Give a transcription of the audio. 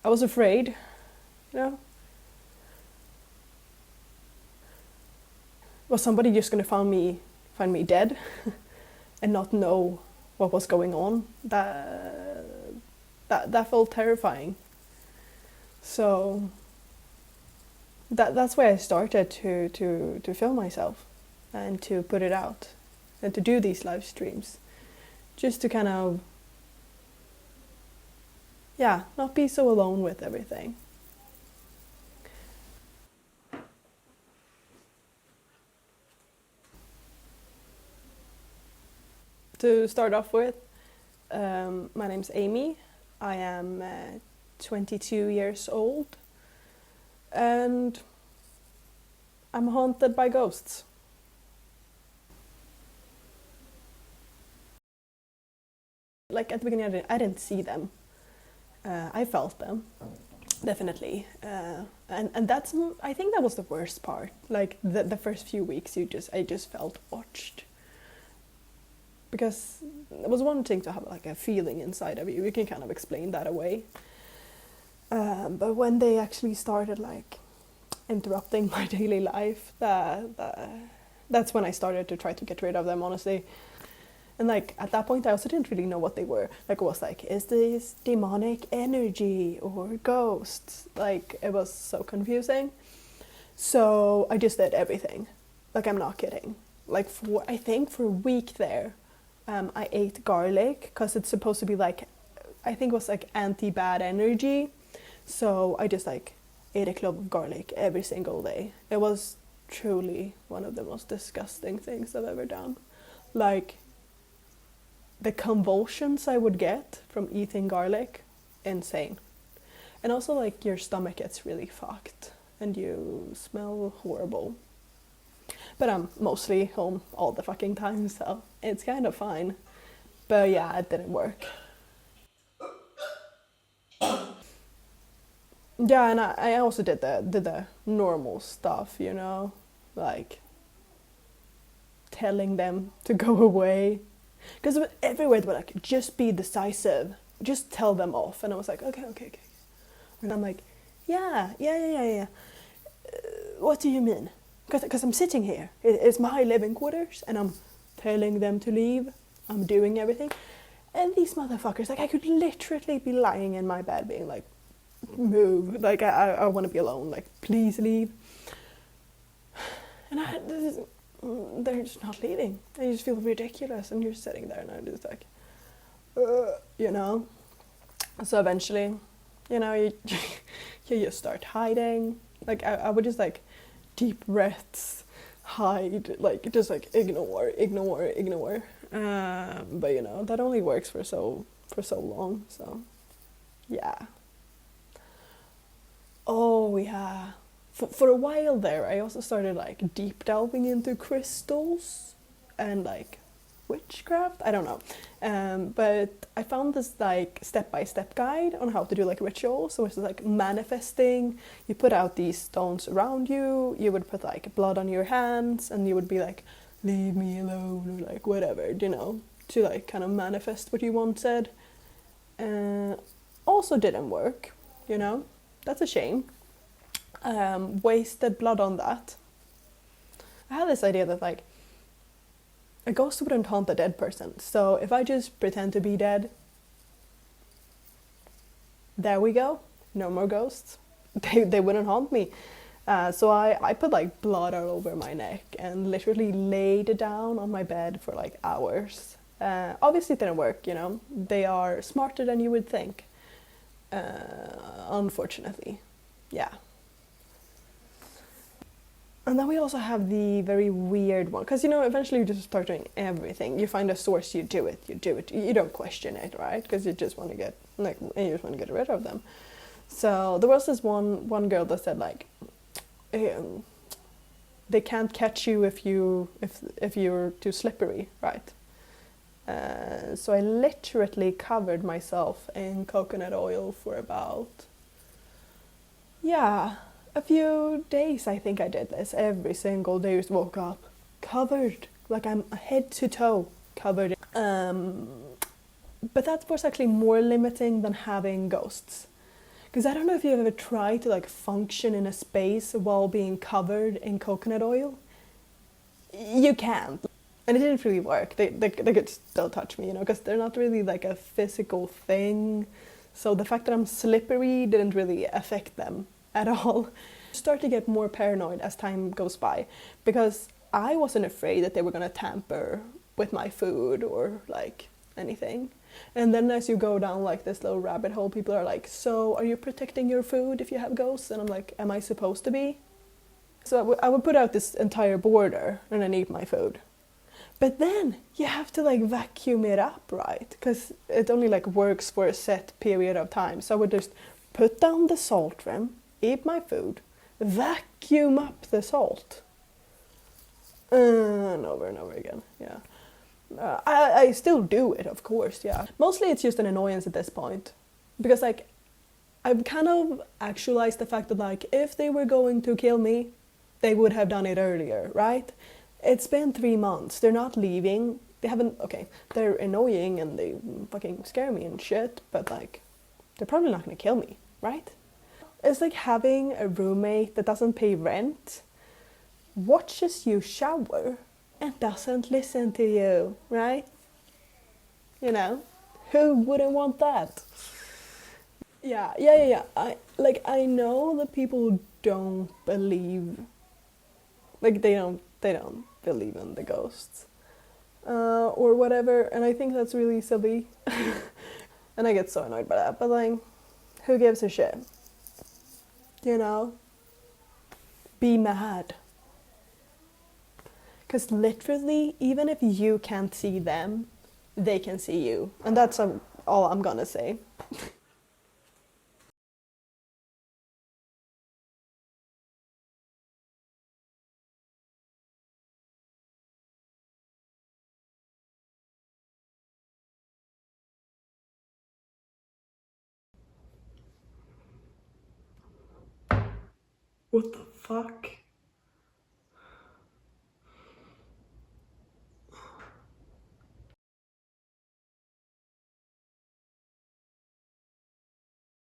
I was afraid, you know. Was somebody just gonna find me dead and not know what was going on? That felt terrifying. So that's why I started to film myself and to put it out and to do these live streams, just to kind of, yeah, not be so alone with everything. To start off with, my name's Amy. I am 22 years old, and I'm haunted by ghosts. Like at the beginning, I didn't see them. I felt them, definitely, and that's, I think that was the worst part. Like the first few weeks, I just felt watched, because it was one thing to have like a feeling inside of you. You can kind of explain that away. But when they actually started like interrupting my daily life, that's when I started to try to get rid of them, honestly. And like at that point I also didn't really know what they were. Like it was like, is this demonic energy or ghosts? Like it was so confusing. So I just did everything. Like I'm not kidding. Like I think for a week there, I ate garlic because it's supposed to be like, I think it was like anti-bad energy. So I just like ate a clove of garlic every single day. It was truly one of the most disgusting things I've ever done. Like the convulsions I would get from eating garlic, insane. And also like your stomach gets really fucked and you smell horrible. But I'm mostly home all the fucking time, so it's kind of fine. But yeah, it didn't work. Yeah, and I also did the normal stuff, you know, like telling them to go away, because everywhere they were like, just be decisive, just tell them off, and I was like, okay, okay, okay, and I'm like, yeah. What do you mean? Because I'm sitting here. It's my living quarters, and I'm telling them to leave. I'm doing everything, and these motherfuckers, like I could literally be lying in my bed, being like, move, like I want to be alone, like please leave. And they're just not leaving. I just feel ridiculous, and you're sitting there, and I'm just like, you know. So eventually, you know, you you just start hiding. Like I would just like deep breaths, hide, like just like ignore. But you know that only works for so long. So yeah. Oh yeah. For a while there, I also started like deep delving into crystals and like witchcraft. I don't know, but I found this like step-by-step guide on how to do like rituals. So it's like manifesting. You put out these stones around you. You would put like blood on your hands, and you would be like, "Leave me alone," or like whatever, you know, to like kind of manifest what you wanted. Also didn't work, you know. That's a shame. Wasted blood on that. I had this idea that like a ghost wouldn't haunt a dead person. So if I just pretend to be dead, there we go. No more ghosts. They wouldn't haunt me. So I put like blood all over my neck and literally laid down on my bed for like hours. Obviously it didn't work, you know. They are smarter than you would think. Unfortunately. Yeah. And then we also have the very weird one, because you know, eventually you just start doing everything. You find a source, you do it. You don't question it, right? Because you just want to get rid of them. So there was this one girl that said like, they can't catch you if you're too slippery, right? So I literally covered myself in coconut oil for about, yeah, a few days. I think I did this every single day. I just woke up covered, like I'm head to toe covered. But that was actually more limiting than having ghosts, Because I don't know if you've ever tried to like function in a space while being covered in coconut oil. You can't. And it didn't really work. They could still touch me, you know, because they're not really like a physical thing. So the fact that I'm slippery didn't really affect them at all. I start to get more paranoid as time goes by, because I wasn't afraid that they were going to tamper with my food or like anything. And then as you go down like this little rabbit hole, people are like, so are you protecting your food if you have ghosts? And I'm like, am I supposed to be? So I would put out this entire border and then eat my food. But then you have to like vacuum it up, right? Because it only like works for a set period of time. So I would just put down the salt rim, eat my food, vacuum up the salt. And over again, yeah. I still do it, of course, yeah. Mostly it's just an annoyance at this point. Because like, I've kind of actualized the fact that like, if they were going to kill me, they would have done it earlier, right? It's been 3 months, they're not leaving. They haven't, okay, they're annoying and they fucking scare me and shit, but like, they're probably not gonna kill me, right? It's like having a roommate that doesn't pay rent, watches you shower, and doesn't listen to you, right? You know, who wouldn't want that? Yeah. I know that people don't believe, like they don't believe in the ghosts, or whatever, and I think that's really silly, and I get so annoyed by that. But like, who gives a shit? You know, be mad. Because literally, even if you can't see them, they can see you. And that's all I'm gonna say. What the fuck?